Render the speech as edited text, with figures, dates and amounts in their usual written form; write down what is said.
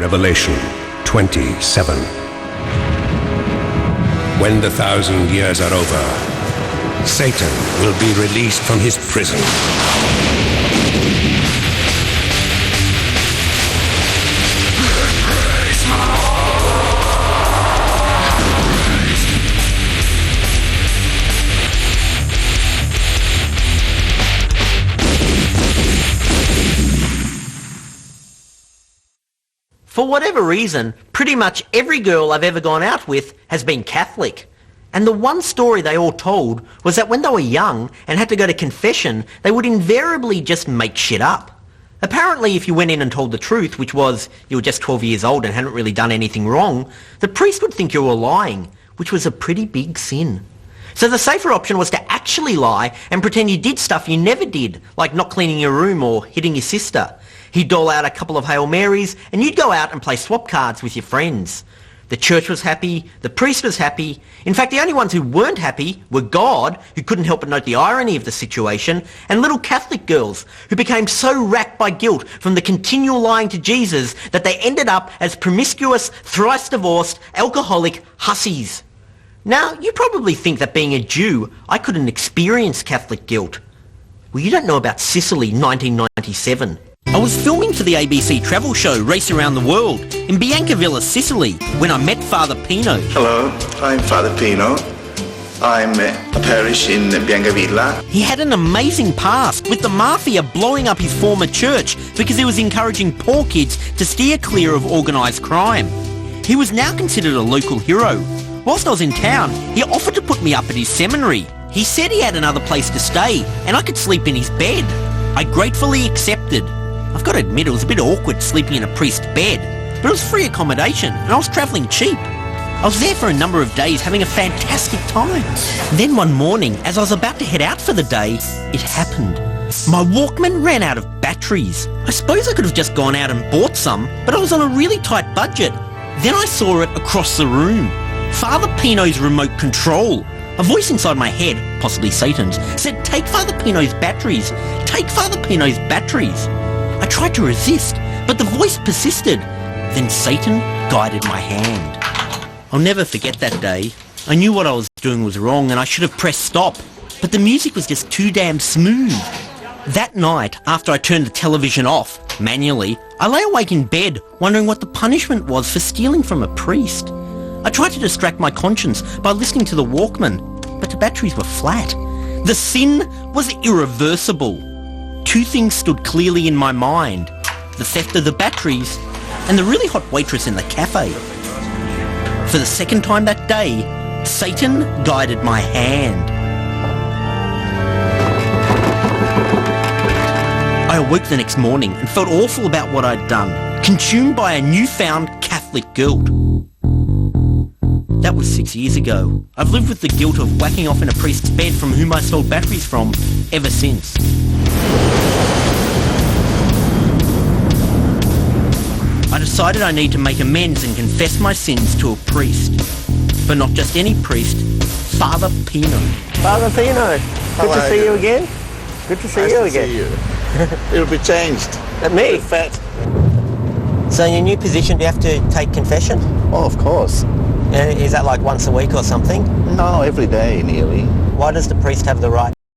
Revelation 27. When the 1,000 years are over, Satan will be released from his prison. For whatever reason, pretty much every girl I've ever gone out with has been Catholic. And the one story they all told was that when they were young and had to go to confession, they would invariably just make shit up. Apparently, if you went in and told the truth, which was you were just 12 years old and hadn't really done anything wrong, the priest would think you were lying, which was a pretty big sin. So the safer option was to actually lie and pretend you did stuff you never did, like not cleaning your room or hitting your sister. He'd dole out a couple of Hail Marys and you'd go out and play swap cards with your friends. The church was happy, the priest was happy. In fact, the only ones who weren't happy were God, who couldn't help but note the irony of the situation, and little Catholic girls, who became so racked by guilt from the continual lying to Jesus that they ended up as promiscuous, thrice-divorced, alcoholic hussies. Now, you probably think that being a Jew, I couldn't experience Catholic guilt. Well, you don't know about Sicily, 1997. I was filming for the ABC travel show Race Around the World in Biancavilla, Sicily, when I met Father Pino. Hello, I'm Father Pino. I'm a parish in Biancavilla. He had an amazing past, with the mafia blowing up his former church because he was encouraging poor kids to steer clear of organised crime. He was now considered a local hero. Whilst I was in town, he offered to put me up at his seminary. He said he had another place to stay and I could sleep in his bed. I gratefully accepted. I've got to admit, it was a bit awkward sleeping in a priest's bed, but it was free accommodation and I was travelling cheap. I was there for a number of days having a fantastic time. Then one morning, as I was about to head out for the day, it happened. My Walkman ran out of batteries. I suppose I could have just gone out and bought some, but I was on a really tight budget. Then I saw it across the room. Father Pino's remote control. A voice inside my head, possibly Satan's, said, "Take Father Pino's batteries. Take Father Pino's batteries." I tried to resist, but the voice persisted. Then Satan guided my hand. I'll never forget that day. I knew what I was doing was wrong and I should have pressed stop, but the music was just too damn smooth. That night, after I turned the television off, manually, I lay awake in bed wondering what the punishment was for stealing from a priest. I tried to distract my conscience by listening to the Walkman, but the batteries were flat. The sin was irreversible. Two things stood clearly in my mind: the theft of the batteries and the really hot waitress in the cafe. For the second time that day, Satan guided my hand. I awoke the next morning and felt awful about what I'd done, consumed by a newfound Catholic guilt. That was 6 years ago. I've lived with the guilt of whacking off in a priest's bed from whom I stole batteries from ever since. I decided I need to make amends and confess my sins to a priest. But not just any priest, Father Pino. Father Pino, good to see you again. Good to see you again. Nice to see you. It'll be changed. That me? Fat. So in your new position, do you have to take confession? Oh, of course. Is that like once a week or something? No, every day nearly. Why does the priest have the right